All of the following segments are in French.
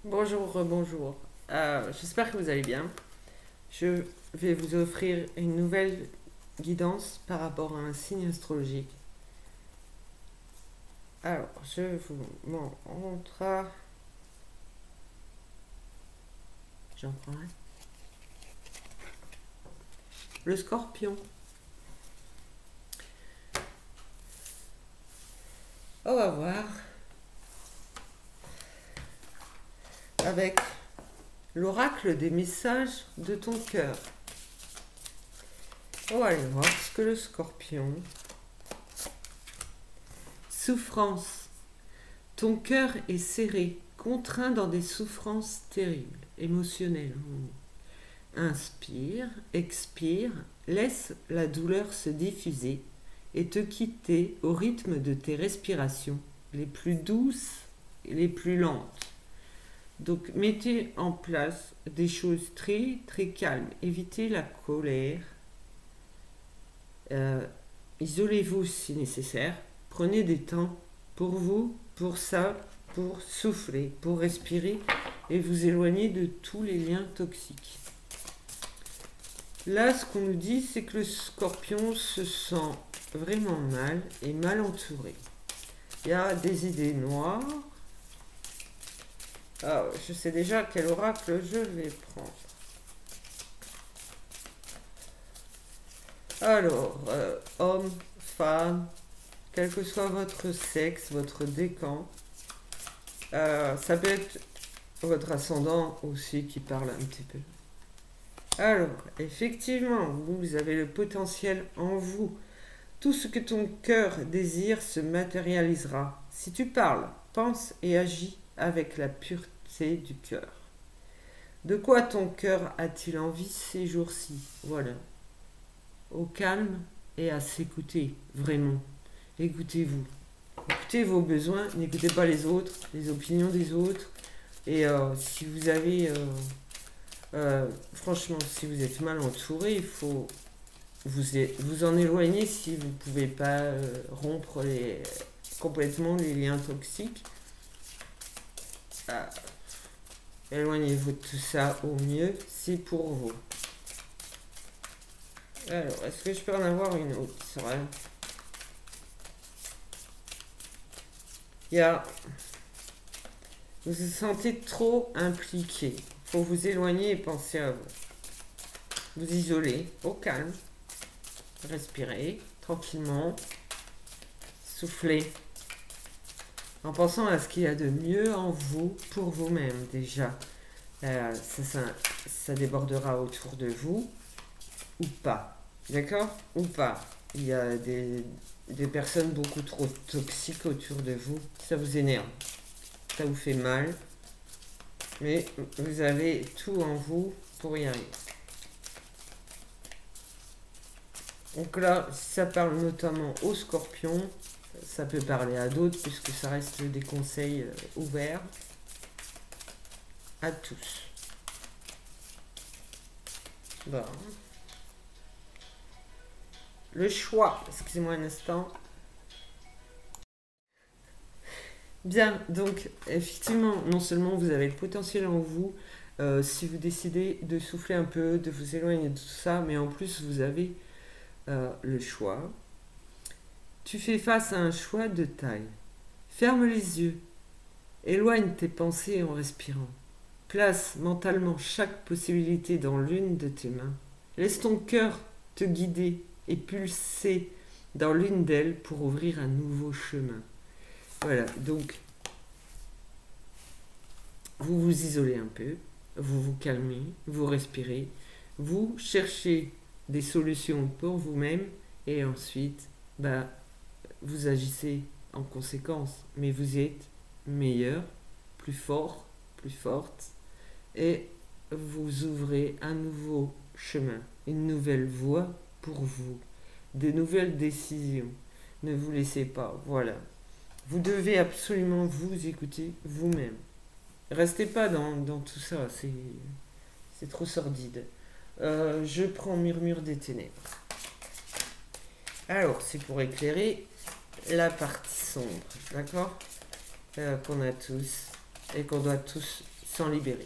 Bonjour, bonjour. J'espère que vous allez bien. Je vais vous offrir une nouvelle guidance par rapport à un signe astrologique. Alors, je vous montre. J'en prends un. Le Scorpion. On va voir avec l'oracle des messages de ton cœur. On va aller voir ce que le Scorpion. Souffrance. Ton cœur est serré, contraint dans des souffrances terribles, émotionnelles. Inspire, expire, laisse la douleur se diffuser et te quitter au rythme de tes respirations, les plus douces et les plus lentes. Donc mettez en place des choses très très calmes, évitez la colère, isolez-vous si nécessaire, prenez des temps pour vous, pour ça, pour souffler, pour respirer et vous éloigner de tous les liens toxiques. Là, ce qu'on nous dit, c'est que le Scorpion se sent vraiment mal et mal entouré. Il y a des idées noires. Alors, je sais déjà quel oracle je vais prendre. Alors, homme, femme, quel que soit votre sexe, votre décan, ça peut être votre ascendant aussi qui parle un petit peu. Alors, effectivement, vous avez le potentiel en vous. Tout ce que ton cœur désire se matérialisera. Si tu parles, penses et agis avec la pureté du cœur. De quoi ton cœur a-t-il envie ces jours-ci? Voilà. Au calme et à s'écouter, vraiment. Écoutez-vous. Écoutez vos besoins, n'écoutez pas les autres, les opinions des autres. Et si vous avez... franchement, si vous êtes mal entouré, il faut vous en éloigner si vous ne pouvez pas rompre complètement les liens toxiques. Éloignez-vous de tout ça au mieux, c'est pour vous. Alors, est-ce que je peux en avoir une autre? Il y a... Vous vous sentez trop impliqué. Il faut vous éloigner et penser à vous. Vous isoler au calme. Respirez tranquillement. Soufflez. En pensant à ce qu'il y a de mieux en vous pour vous-même déjà. Ça débordera autour de vous ou pas. D'accord? Ou pas. Il y a des personnes beaucoup trop toxiques autour de vous. Ça vous énerve. Ça vous fait mal. Mais vous avez tout en vous pour y arriver. Donc là, ça parle notamment aux scorpions. Ça peut parler à d'autres puisque ça reste des conseils ouverts à tous. Bon. Le choix, excusez-moi un instant. Bien, donc effectivement, non seulement vous avez le potentiel en vous, si vous décidez de souffler un peu, de vous éloigner de tout ça, mais en plus vous avez le choix. Tu fais face à un choix de taille. Ferme les yeux. Éloigne tes pensées en respirant. Place mentalement chaque possibilité dans l'une de tes mains. Laisse ton cœur te guider et pulser dans l'une d'elles pour ouvrir un nouveau chemin. Voilà, donc vous vous isolez un peu, vous vous calmez, vous respirez, vous cherchez des solutions pour vous-même et ensuite, vous agissez en conséquence, mais vous êtes meilleur, plus fort, plus forte et vous ouvrez un nouveau chemin, une nouvelle voie pour vous, de nouvelles décisions. Ne vous laissez pas, voilà. Vous devez absolument vous écouter vous-même. Restez pas dans tout ça, c'est trop sordide. Je prends Murmure des Ténèbres. Alors, c'est pour éclairer la partie sombre, d'accord? Qu'on a tous et qu'on doit tous s'en libérer.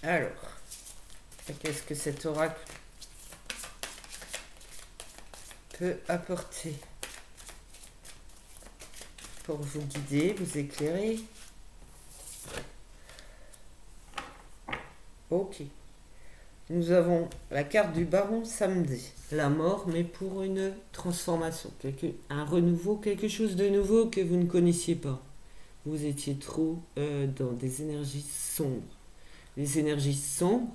Alors, qu'est-ce que cet oracle peut apporter pour vous guider, vous éclairer? Ok. Nous avons la carte du baron samedi. La mort, mais pour une transformation. Un renouveau, quelque chose de nouveau que vous ne connaissiez pas. Vous étiez trop dans des énergies sombres. Les énergies sombres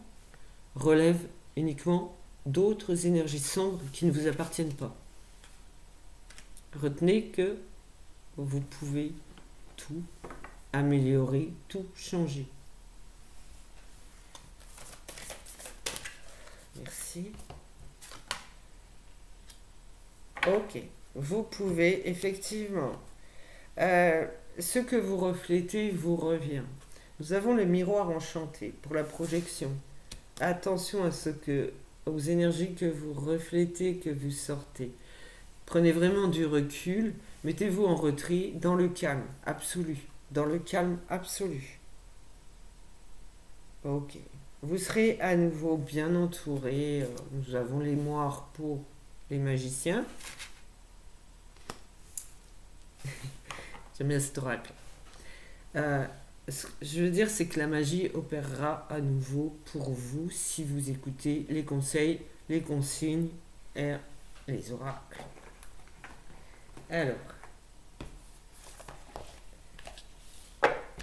relèvent uniquement d'autres énergies sombres qui ne vous appartiennent pas. Retenez que vous pouvez tout améliorer, tout changer. Merci. Ok. Vous pouvez effectivement... ce que vous reflétez vous revient. Nous avons le miroir enchanté pour la projection. Attention à aux énergies que vous reflétez, que vous sortez. Prenez vraiment du recul. Mettez-vous en retrait dans le calme absolu. Dans le calme absolu. Ok. Vous serez à nouveau bien entouré. Nous avons les moires pour les magiciens. J'aime bien cet oracle. Ce que je veux dire, c'est que la magie opérera à nouveau pour vous si vous écoutez les conseils, les consignes et les oracles. Alors,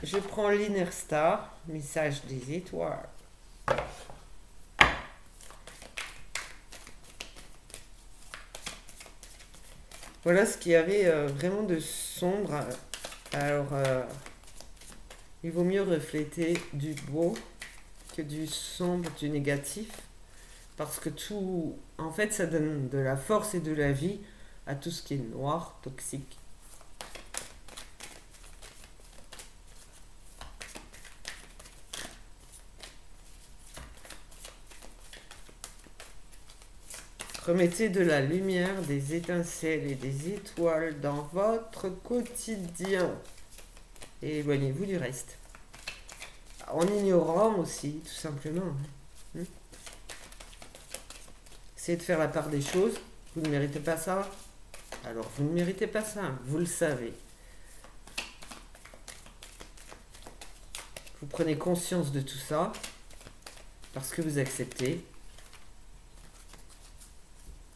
je prends l'Inner Star, message des étoiles. Voilà ce qu'il y avait vraiment de sombre. Alors, il vaut mieux refléter du beau que du sombre, du négatif. Parce que tout, en fait, ça donne de la force et de la vie à tout ce qui est noir, toxique. Remettez de la lumière, des étincelles et des étoiles dans votre quotidien. Et éloignez-vous du reste. En ignorant aussi, tout simplement. Essayez de faire la part des choses. Vous ne méritez pas ça. Alors, vous ne méritez pas ça. Vous le savez. Vous prenez conscience de tout ça. Parce que vous acceptez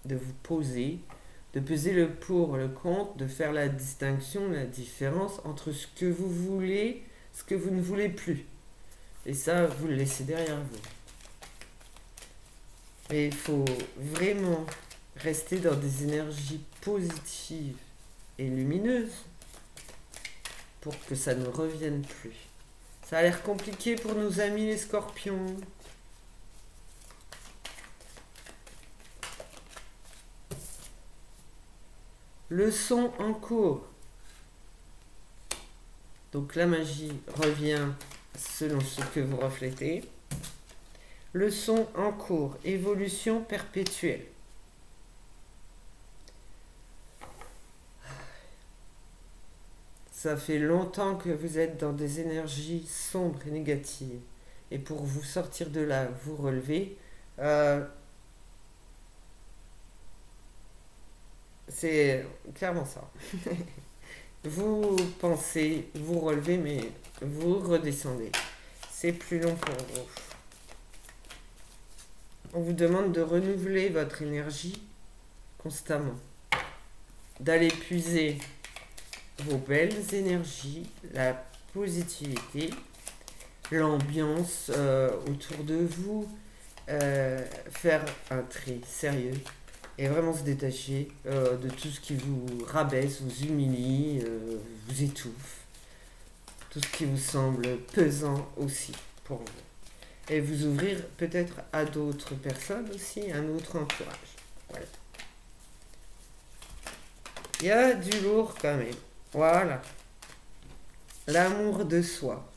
de vous poser, de peser le pour, le contre, de faire la distinction, la différence entre ce que vous voulez, ce que vous ne voulez plus. Et ça, vous le laissez derrière vous. Et il faut vraiment rester dans des énergies positives et lumineuses pour que ça ne revienne plus. Ça a l'air compliqué pour nos amis les scorpions. Leçon en cours. Donc la magie revient selon ce que vous reflétez. Leçon en cours. Évolution perpétuelle. Ça fait longtemps que vous êtes dans des énergies sombres et négatives. Et pour vous sortir de là, vous relever, c'est clairement ça. Vous pensez, vous relevez, mais vous redescendez. C'est plus long pour vous. On vous demande de renouveler votre énergie constamment. D'aller puiser vos belles énergies, la positivité, l'ambiance autour de vous, faire un tri sérieux et vraiment se détacher de tout ce qui vous rabaisse, vous humilie, vous étouffe, tout ce qui vous semble pesant aussi pour vous. Et vous ouvrir peut-être à d'autres personnes aussi, un autre entourage. Voilà. Il y a du lourd quand même. Voilà. L'amour de soi.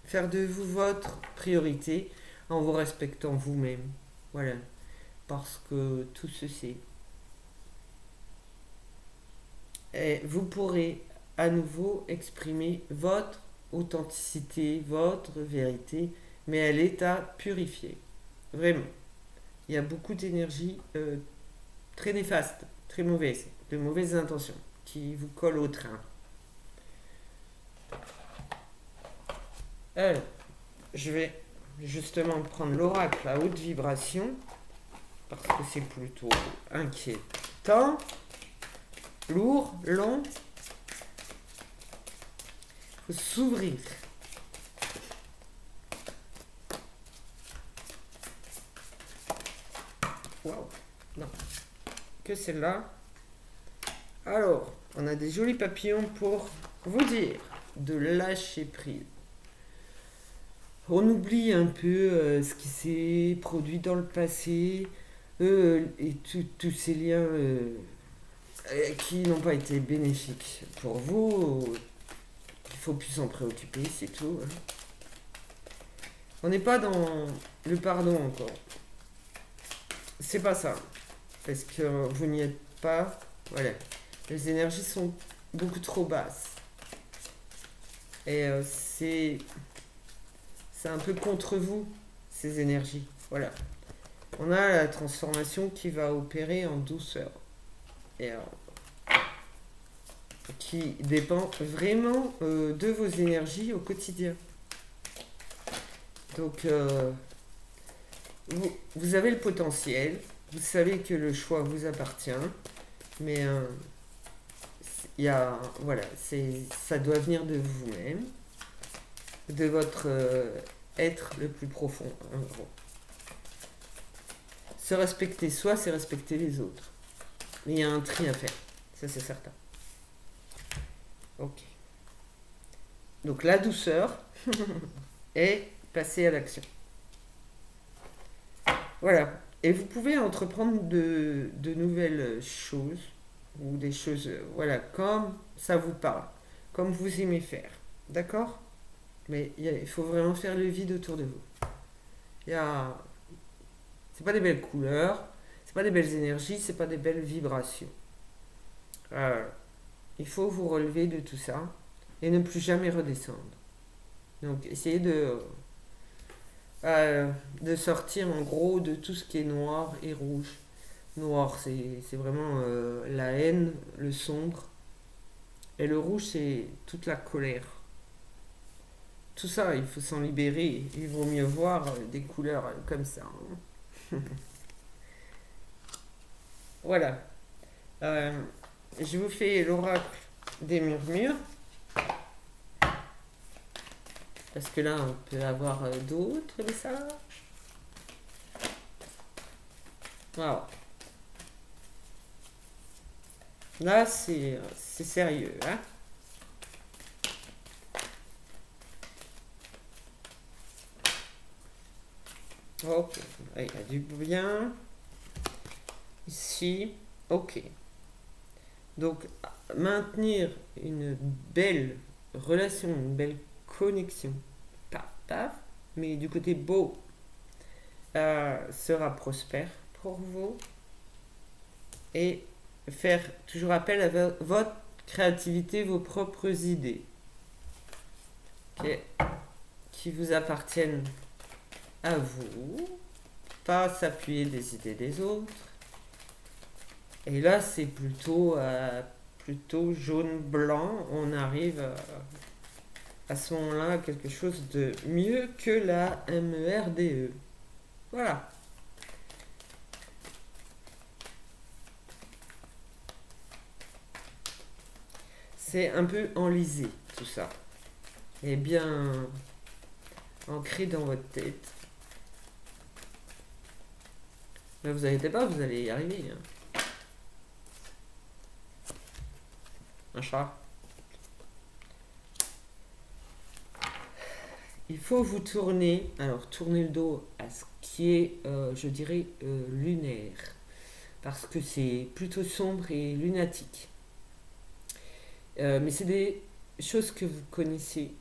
Faire de vous votre priorité en vous respectant vous-même. Voilà. Parce que tout se sait. Et vous pourrez à nouveau exprimer votre authenticité, votre vérité, mais elle est à purifier. Vraiment. Il y a beaucoup d'énergie très néfaste, très mauvaise, de mauvaises intentions qui vous collent au train. Alors, je vais justement prendre l'oracle à haute vibration parce que c'est plutôt inquiétant, lourd, long. Il faut s'ouvrir. Waouh, non, que celle-là. Alors, on a des jolis papillons pour vous dire de lâcher prise. On oublie un peu ce qui s'est produit dans le passé et tous ces liens qui n'ont pas été bénéfiques pour vous. Il faut plus s'en préoccuper, c'est tout. Hein. On n'est pas dans le pardon encore. C'est pas ça. Parce que vous n'y êtes pas. Voilà. Les énergies sont beaucoup trop basses. Et c'est un peu contre vous, ces énergies. Voilà. On a la transformation qui va opérer en douceur. Et qui dépend vraiment de vos énergies au quotidien. Donc, vous avez le potentiel. Vous savez que le choix vous appartient. Mais voilà, ça doit venir de vous-même, de votre être le plus profond, en gros. Se respecter soi, c'est respecter les autres. Mais il y a un tri à faire, ça c'est certain. Ok. Donc la douceur est passer à l'action. Voilà. Et vous pouvez entreprendre de nouvelles choses, ou des choses, voilà, comme ça vous parle, comme vous aimez faire. D'accord? Mais il faut vraiment faire le vide autour de vous. C'est pas des belles couleurs, c'est pas des belles énergies, c'est pas des belles vibrations. Il faut vous relever de tout ça et ne plus jamais redescendre. Donc essayez de sortir en gros de tout ce qui est noir et rouge. Noir, c'est vraiment la haine, le sombre. Et le rouge, c'est toute la colère. Tout ça, il faut s'en libérer. Il vaut mieux voir des couleurs comme ça. Hein. Voilà. Je vous fais l'oracle des murmures. Parce que là, on peut avoir d'autres messages. Voilà. Là, c'est sérieux. Hein. Ok. Il y a du bien. Ici. Ok. Donc, maintenir une belle relation, une belle connexion, paf, paf, mais du côté beau, sera prospère pour vous. Et faire toujours appel à votre créativité, vos propres idées, qui vous appartiennent à vous, pas s'appuyer des idées des autres. Et là, c'est plutôt jaune-blanc. On arrive à ce moment-là à quelque chose de mieux que la MERDE. Voilà. C'est un peu enlisé, tout ça. Et bien ancré dans votre tête. Mais vous inquiétez pas, vous allez y arriver. Hein. Un chat. Il faut vous tourner, alors tourner le dos à ce qui est, je dirais, lunaire. Parce que c'est plutôt sombre et lunatique. Mais c'est des choses que vous connaissez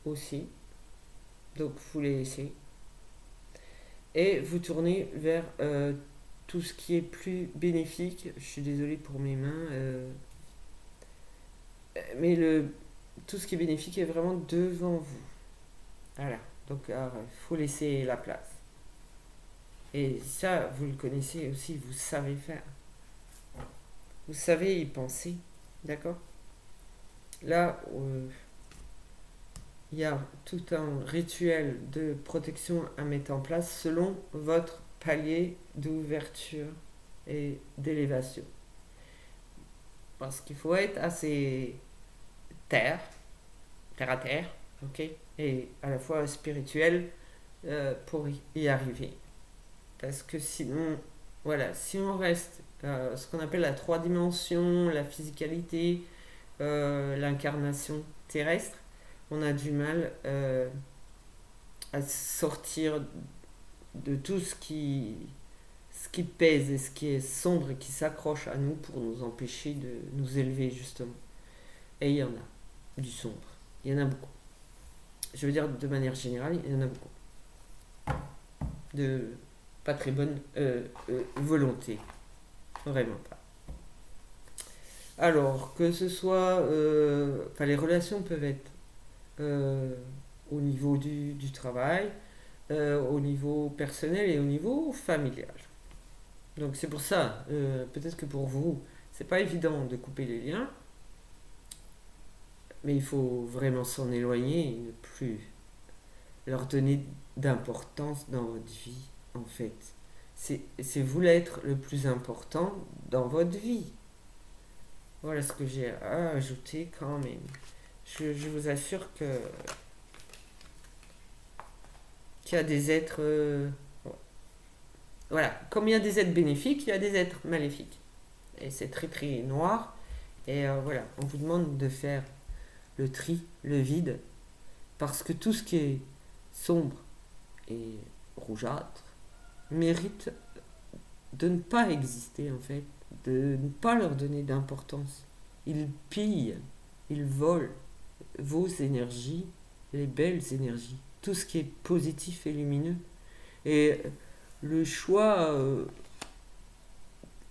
aussi. Donc vous les laissez. Et vous tournez vers tout ce qui est plus bénéfique. Je suis désolée pour mes mains. Mais tout ce qui est bénéfique est vraiment devant vous. Voilà. Donc, il faut laisser la place. Et ça, vous le connaissez aussi, vous savez faire. Vous savez y penser. D'accord? Là, il y a tout un rituel de protection à mettre en place selon votre palier d'ouverture et d'élévation. Parce qu'il faut être assez terre, terre à terre, ok, et à la fois spirituel pour y arriver. Parce que sinon, voilà, si on reste ce qu'on appelle la trois dimensions, la physicalité, l'incarnation terrestre, on a du mal à sortir de tout ce qui pèse et ce qui est sombre et qui s'accroche à nous pour nous empêcher de nous élever justement. Et il y en a du sombre, il y en a beaucoup. Je veux dire de manière générale, il y en a beaucoup. De pas très bonne volonté, vraiment pas. Alors que ce soit, les relations peuvent être au niveau du travail, au niveau personnel et au niveau familial. Donc c'est pour ça, peut-être que pour vous, c'est pas évident de couper les liens, mais il faut vraiment s'en éloigner et ne plus leur donner d'importance dans votre vie, en fait. C'est vous l'être le plus important dans votre vie. Voilà ce que j'ai à ajouter quand même. Je vous assure qu'il y a des êtres... voilà, comme il y a des êtres bénéfiques, il y a des êtres maléfiques. Et c'est très très noir. Et voilà, on vous demande de faire le tri, le vide, parce que tout ce qui est sombre et rougeâtre mérite de ne pas exister en fait, de ne pas leur donner d'importance. Ils pillent, ils volent vos énergies, les belles énergies, tout ce qui est positif et lumineux. Et le choix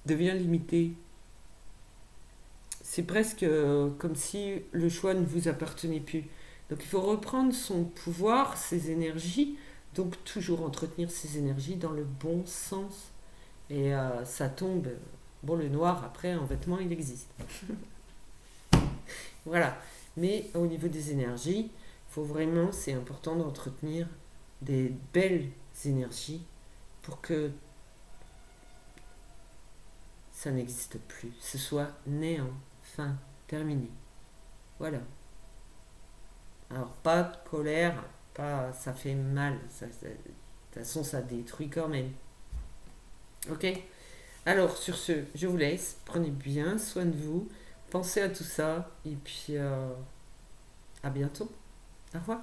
devient limité. C'est presque comme si le choix ne vous appartenait plus. Donc il faut reprendre son pouvoir, ses énergies, donc toujours entretenir ses énergies dans le bon sens. Et ça tombe. Bon, le noir, après, en vêtements, il existe. Voilà. Mais au niveau des énergies, il faut vraiment, c'est important d'entretenir des belles énergies pour que ça n'existe plus. Ce soit néant, fin, terminé. Voilà. Alors, pas de colère, pas, ça fait mal. De toute façon, ça détruit quand même. Ok? Alors, sur ce, je vous laisse. Prenez bien soin de vous. Pensez à tout ça. Et puis, à bientôt. Au revoir.